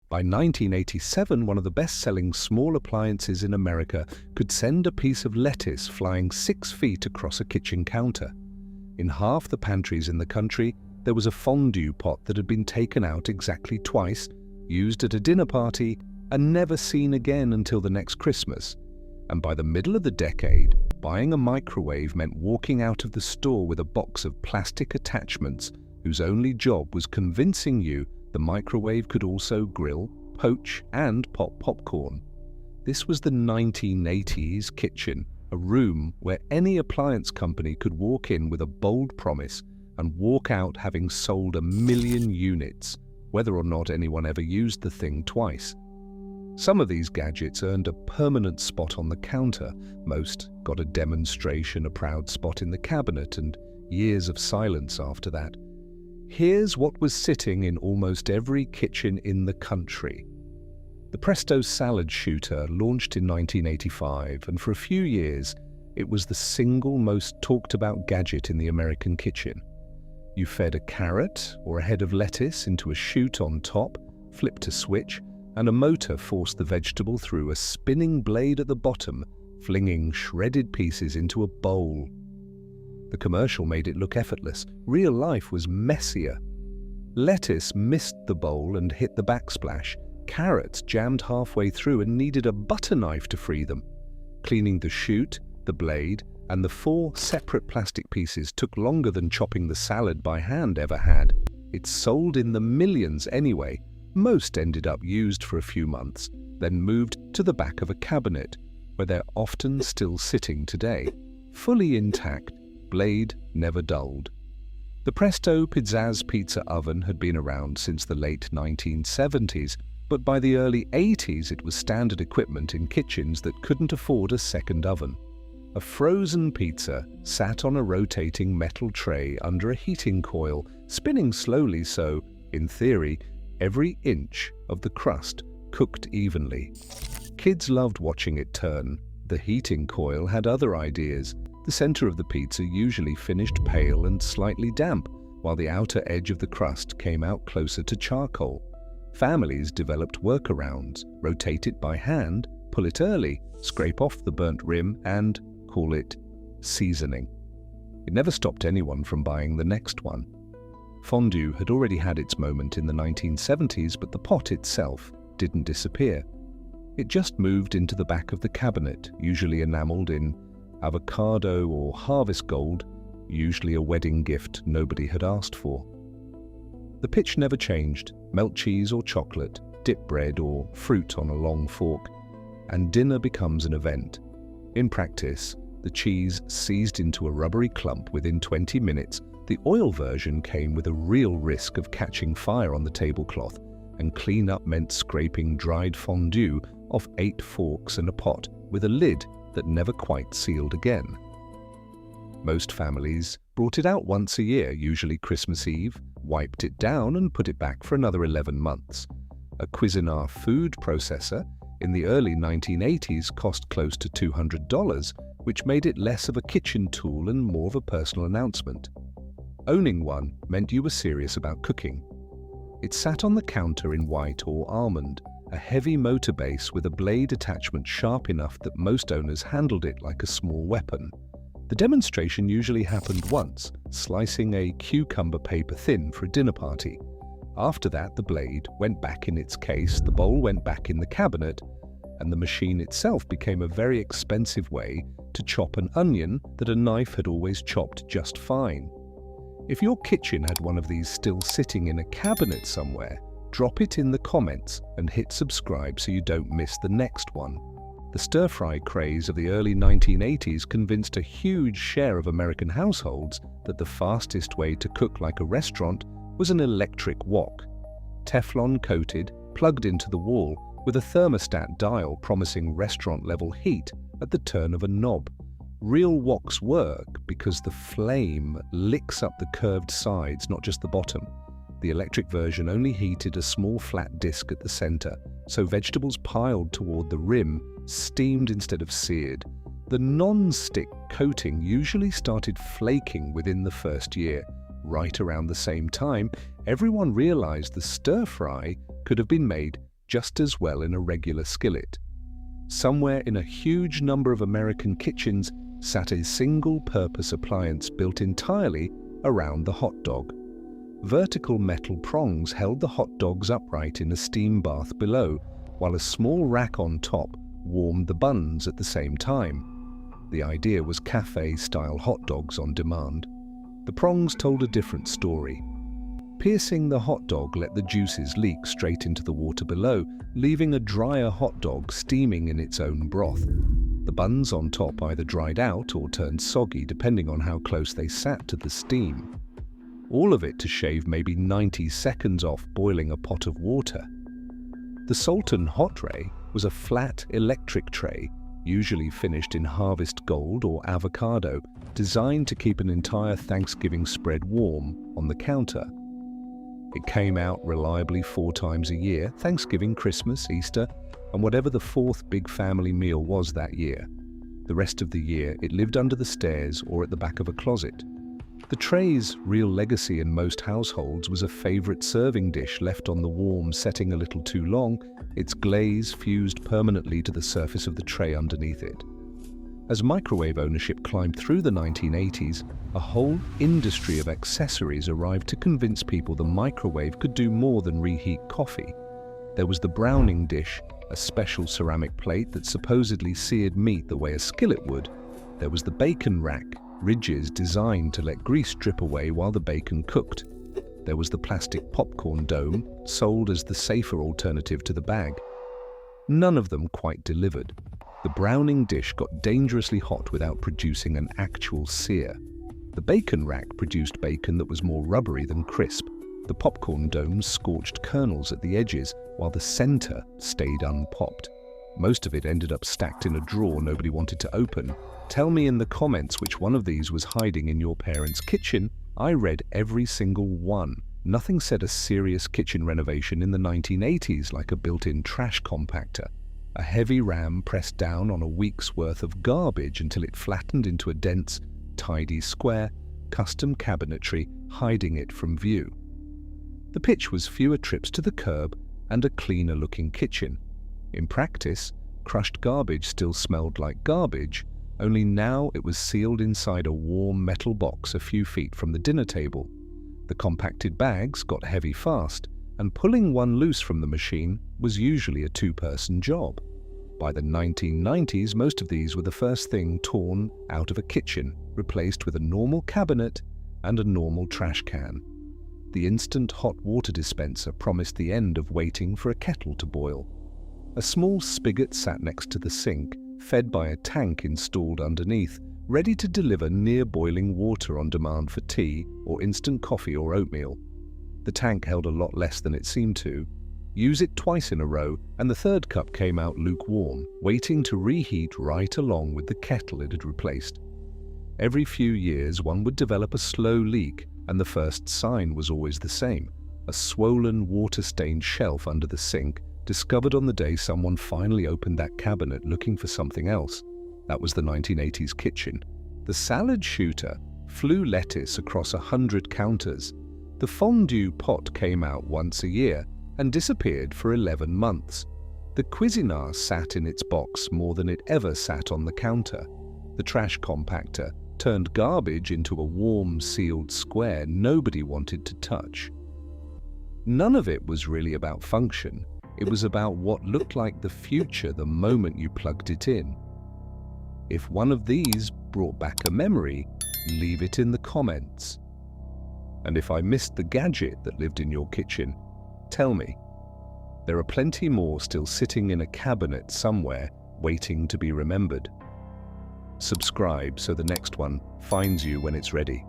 By 1987, one of the best-selling small appliances in America could send a piece of lettuce flying 6 feet across a kitchen counter. In half the pantries in the country, there was a fondue pot that had been taken out exactly twice, used at a dinner party, and never seen again until the next Christmas. And by the middle of the decade, buying a microwave meant walking out of the store with a box of plastic attachments whose only job was convincing you the microwave could also grill, poach, and pop popcorn. This was the 1980s kitchen, a room where any appliance company could walk in with a bold promise and walk out having sold 1 million units, whether or not anyone ever used the thing twice. Some of these gadgets earned a permanent spot on the counter. Most got a demonstration, a proud spot in the cabinet, and years of silence after that. Here's what was sitting in almost every kitchen in the country. The Presto salad shooter launched in 1985, and for a few years, it was the single most talked about gadget in the American kitchen. You fed a carrot or a head of lettuce into a chute on top, flipped a switch, and a motor forced the vegetable through a spinning blade at the bottom, flinging shredded pieces into a bowl. The commercial made it look effortless. Real life was messier. Lettuce missed the bowl and hit the backsplash. Carrots jammed halfway through and needed a butter knife to free them. Cleaning the chute, the blade, and the 4 separate plastic pieces took longer than chopping the salad by hand ever had. It sold in the millions anyway. Most ended up used for a few months, then moved to the back of a cabinet, where they're often still sitting today. Fully intact, blade never dulled. The Presto Pizzazz pizza oven had been around since the late 1970s, but by the early 80s it was standard equipment in kitchens that couldn't afford a second oven. A frozen pizza sat on a rotating metal tray under a heating coil, spinning slowly so, in theory, every inch of the crust cooked evenly. Kids loved watching it turn. The heating coil had other ideas. The center of the pizza usually finished pale and slightly damp, while the outer edge of the crust came out closer to charcoal. Families developed workarounds: rotate it by hand, pull it early, scrape off the burnt rim, and call it seasoning. It never stopped anyone from buying the next one. Fondue had already had its moment in the 1970s, but the pot itself didn't disappear. It just moved into the back of the cabinet, usually enameled in avocado or harvest gold, usually a wedding gift nobody had asked for. The pitch never changed: melt cheese or chocolate, dip bread or fruit on a long fork, and dinner becomes an event. In practice, the cheese seized into a rubbery clump within 20 minutes. The oil version came with a real risk of catching fire on the tablecloth, and cleanup meant scraping dried fondue off 8 forks and a pot with a lid that never quite sealed again. Most families brought it out once a year, usually Christmas Eve, wiped it down and put it back for another 11 months. A Cuisinart food processor in the early 1980s cost close to $200, which made it less of a kitchen tool and more of a personal announcement. Owning one meant you were serious about cooking. It sat on the counter in white or almond, a heavy motor base with a blade attachment sharp enough that most owners handled it like a small weapon. The demonstration usually happened once, slicing a cucumber paper thin for a dinner party. After that, the blade went back in its case, the bowl went back in the cabinet, and the machine itself became a very expensive way to chop an onion that a knife had always chopped just fine. If your kitchen had one of these still sitting in a cabinet somewhere, drop it in the comments and hit subscribe so you don't miss the next one. The stir-fry craze of the early 1980s convinced a huge share of American households that the fastest way to cook like a restaurant was an electric wok. Teflon coated, plugged into the wall, with a thermostat dial promising restaurant-level heat at the turn of a knob. Real woks work because the flame licks up the curved sides, not just the bottom. The electric version only heated a small flat disc at the center, so vegetables piled toward the rim steamed instead of seared. The non-stick coating usually started flaking within the first year. Right around the same time, everyone realized the stir-fry could have been made just as well in a regular skillet. Somewhere in a huge number of American kitchens sat a single-purpose appliance built entirely around the hot dog. Vertical metal prongs held the hot dogs upright in a steam bath below, while a small rack on top warmed the buns at the same time. The idea was cafe-style hot dogs on demand. The prongs told a different story. Piercing the hot dog let the juices leak straight into the water below, leaving a drier hot dog steaming in its own broth. The buns on top either dried out or turned soggy depending on how close they sat to the steam. All of it to shave maybe 90 seconds off boiling a pot of water. The Salton Hotray was a flat electric tray, usually finished in harvest gold or avocado, designed to keep an entire Thanksgiving spread warm on the counter. It came out reliably 4 times a year: Thanksgiving, Christmas, Easter, and whatever the fourth big family meal was that year. The rest of the year it lived under the stairs or at the back of a closet. The tray's real legacy in most households was a favorite serving dish left on the warm setting a little too long, its glaze fused permanently to the surface of the tray underneath it. As microwave ownership climbed through the 1980s, a whole industry of accessories arrived to convince people the microwave could do more than reheat coffee. There was the browning dish, a special ceramic plate that supposedly seared meat the way a skillet would. There was the bacon rack, ridges designed to let grease drip away while the bacon cooked. There was the plastic popcorn dome, sold as the safer alternative to the bag. None of them quite delivered. The browning dish got dangerously hot without producing an actual sear. The bacon rack produced bacon that was more rubbery than crisp. The popcorn domes scorched kernels at the edges, while the center stayed unpopped. Most of it ended up stacked in a drawer nobody wanted to open. Tell me in the comments which one of these was hiding in your parents' kitchen. I read every single one. Nothing said a serious kitchen renovation in the 1980s like a built-in trash compactor. A heavy ram pressed down on a week's worth of garbage until it flattened into a dense, tidy square, custom cabinetry hiding it from view. The pitch was fewer trips to the curb and a cleaner-looking kitchen. In practice, crushed garbage still smelled like garbage, only now it was sealed inside a warm metal box a few feet from the dinner table. The compacted bags got heavy fast, and pulling one loose from the machine was usually a 2-person job. By the 1990s, most of these were the first thing torn out of a kitchen, replaced with a normal cabinet and a normal trash can. The instant hot water dispenser promised the end of waiting for a kettle to boil. A small spigot sat next to the sink, fed by a tank installed underneath, ready to deliver near-boiling water on demand for tea or instant coffee or oatmeal. The tank held a lot less than it seemed to. Use it twice in a row, and the third cup came out lukewarm, waiting to reheat right along with the kettle it had replaced. Every few years, one would develop a slow leak, and the first sign was always the same: a swollen, water-stained shelf under the sink, discovered on the day someone finally opened that cabinet looking for something else. That was the 1980s kitchen. The salad shooter flew lettuce across 100 counters. The fondue pot came out once a year and disappeared for 11 months. The Cuisinart sat in its box more than it ever sat on the counter. The trash compactor turned garbage into a warm, sealed square nobody wanted to touch. None of it was really about function. It was about what looked like the future the moment you plugged it in. If one of these brought back a memory, leave it in the comments. And if I missed the gadget that lived in your kitchen, tell me. There are plenty more still sitting in a cabinet somewhere, waiting to be remembered. Subscribe so the next one finds you when it's ready.